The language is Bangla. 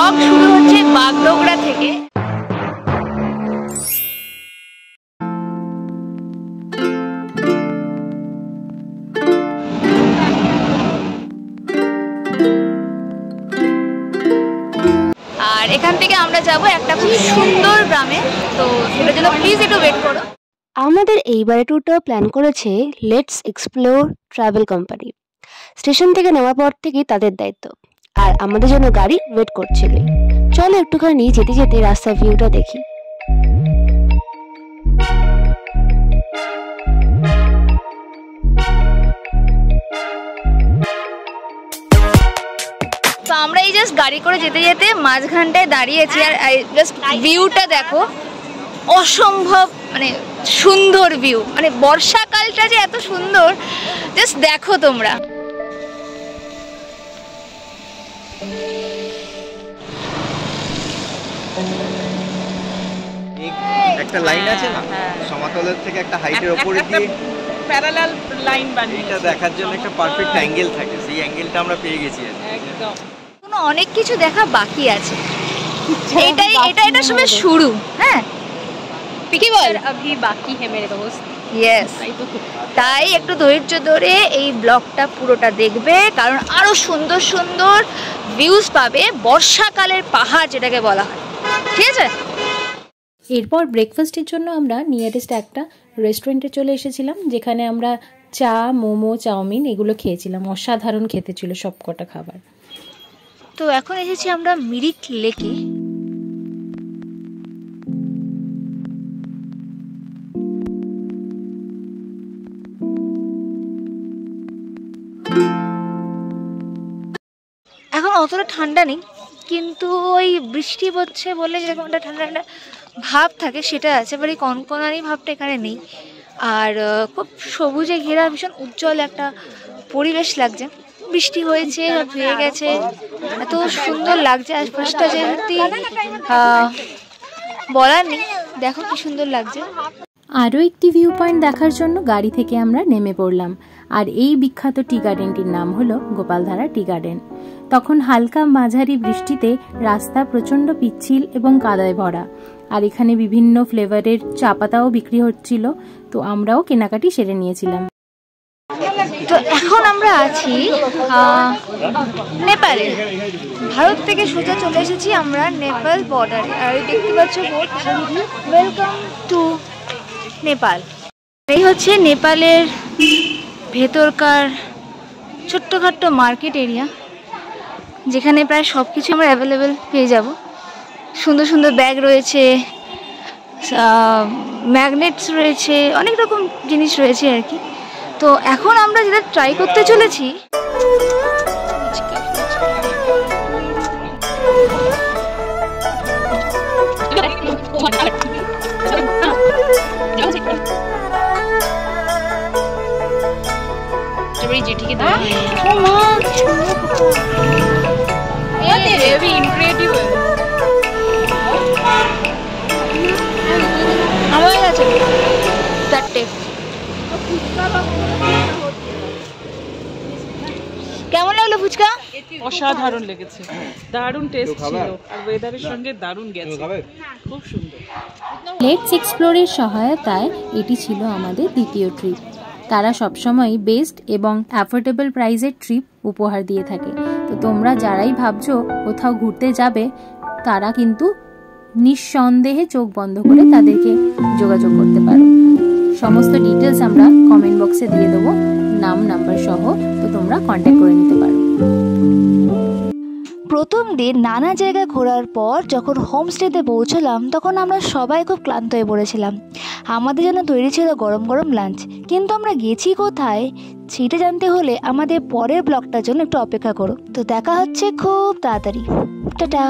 ব্লগ শুরু হচ্ছে বাগডোগরা থেকে। আর এখান থেকে আমরা যাব একটা খুব সুন্দর গ্রামে, তো সেটার জন্য প্লিজ একটু ওয়েট করো। আমাদের এইবারে ট্যুরটা প্ল্যান করেছে let's explore travel company. Station থেকে নেওয়ার পর থেকেই তাদের দায়িত্ব, আর আমাদের জন্য গাড়ি ওয়েট করছিল। চলো একটুখানি যেতে যেতে রাস্তার ভিউটা দেখি। তো আমরা এই জাস্ট গাড়ি করে যেতে যেতে মাঝখানটায় দাঁড়িয়েছি, আর জাস্ট ভিউটা দেখো, অসম্ভব মানে সুন্দর ভিউ। মানে বর্ষাকালটা যে এত সুন্দর জাস্ট দেখো তোমরা। একটা লাইন আছে না, সমতলের থেকে একটা হাইটের উপরে দিয়ে প্যারালাল লাইন বানিয়ে এটা দেখার জন্য একটা পারফেক্ট অ্যাঙ্গেল থাকে, সেই অ্যাঙ্গেলটা আমরা পেয়ে গেছি। একদম অনেক কিছু দেখা বাকি আছে, এটা সবে শুরু। হ্যাঁ কি বল, अभी बाकी है मेरे दोस्त। ইয়েস, তাই একটু ধৈর্য ধরে এই ব্লগটা পুরোটা দেখবে, কারণ আরো সুন্দর সুন্দর ভিউজ পাবে। বর্ষাকালের পাহাড় যেটাকে বলা হয়, ঠিক আছে। এরপর ব্রেকফাস্টের জন্য আমরা নিয়ারেস্ট একটা রেস্টুরেন্টে চলে এসেছিলাম, যেখানে আমরা চা, মোমো, চাউমিন এগুলো খেয়েছিলাম। অসাধারণ খেতে ছিল সব কটা খাবার। তো এখন এসেছি আমরা মিরিক লেকে। এখন অতটা ঠান্ডা নেই, কিন্তু ওই বৃষ্টি পড়ছে বলে যেরকম একটা ঠান্ডা ঠান্ডা ভাব থাকে সেটা আছে, বাট এই কনকনানি ভাবটা এখানে নেই। আর খুব সবুজে ঘেরা ভীষণ উজ্জ্বল একটা পরিবেশ লাগছে। বৃষ্টি হয়েছে, ধুয়ে গেছে, এত সুন্দর লাগছে আশপাশটা, যে সত্যি বলার নেই। দেখো কি সুন্দর লাগছে। আরও একটি ভিউ পয়েন্ট দেখার জন্য গাড়ি থেকে আমরা নেমে পড়লাম, আর এই বিখ্যাত টি গার্ডেনটির নাম হলো গোপালধারা টি গার্ডেন। তখন হালকা মাঝারি বৃষ্টিতে রাস্তা প্রচণ্ড পিচ্ছিল এবং কাদায় ভরা, আর এখানে বিভিন্ন ফ্লেভারের চা পাতাও বিক্রি হচ্ছিল, তো আমরাও কেনাকাটি সেরে নিয়েছিলাম। তো এখন আমরা আছি নেপালে। ভারত থেকে সোজা চলে এসেছি আমরা নেপাল বর্ডারে, আর দেখতে পাচ্ছ ওয়েলকাম টু নেপাল। এই হচ্ছে নেপালের ভেতরকার ছোট্টখাট্ট মার্কেট এরিয়া, যেখানে প্রায় সব কিছু আমরা অ্যাভেলেবেল পেয়ে যাব। সুন্দর সুন্দর ব্যাগ রয়েছে, ম্যাগনেটস রয়েছে, অনেক রকম জিনিস রয়েছে আর কি। তো এখন আমরা যেটা ট্রাই করতে চলেছি, আমার কাছে চারটে। কেমন লাগলো ফুচকা? অসাধারণ লেগেছে, দারুণ টেস্ট ছিল, আর ওয়েদারের সঙ্গে দারুণ গেছে, খুব সুন্দর। লেটস এক্সপ্লোরের সহায়তায় এটি ছিল আমাদের দ্বিতীয় ট্রিপ। তারা সবসময় বেস্ট এবং অ্যাফোর্ডেবল প্রাইসের ট্রিপ উপহার দিয়ে থাকে। তো তোমরা যারাই ভাবছো কোথাও ঘুরতে যাবে, তারা কিন্তু নিঃসন্দেহে চোখ বন্ধ করে তাদেরকে যোগাযোগ করতে পারো। সমস্ত ডিটেলস আমরা কমেন্ট বক্সে দিয়ে দেবো, নাম নাম্বার সহ, তো তোমরা কন্ট্যাক্ট করে নিতে পারো। প্রথম দিন নানা জায়গায় ঘোরার পর যখন হোমস্টেতে পৌঁছলাম, তখন আমরা সবাই খুব ক্লান্ত হয়ে পড়েছিলাম। আমাদের জন্য তৈরি ছিল গরম গরম লাঞ্চ, কিন্তু আমরা গেছি কোথায় সেটা জানতে হলে আমাদের পরের ব্লগটার জন্য একটু অপেক্ষা করো। তো দেখা হচ্ছে খুব তাড়াতাড়ি। টাটা।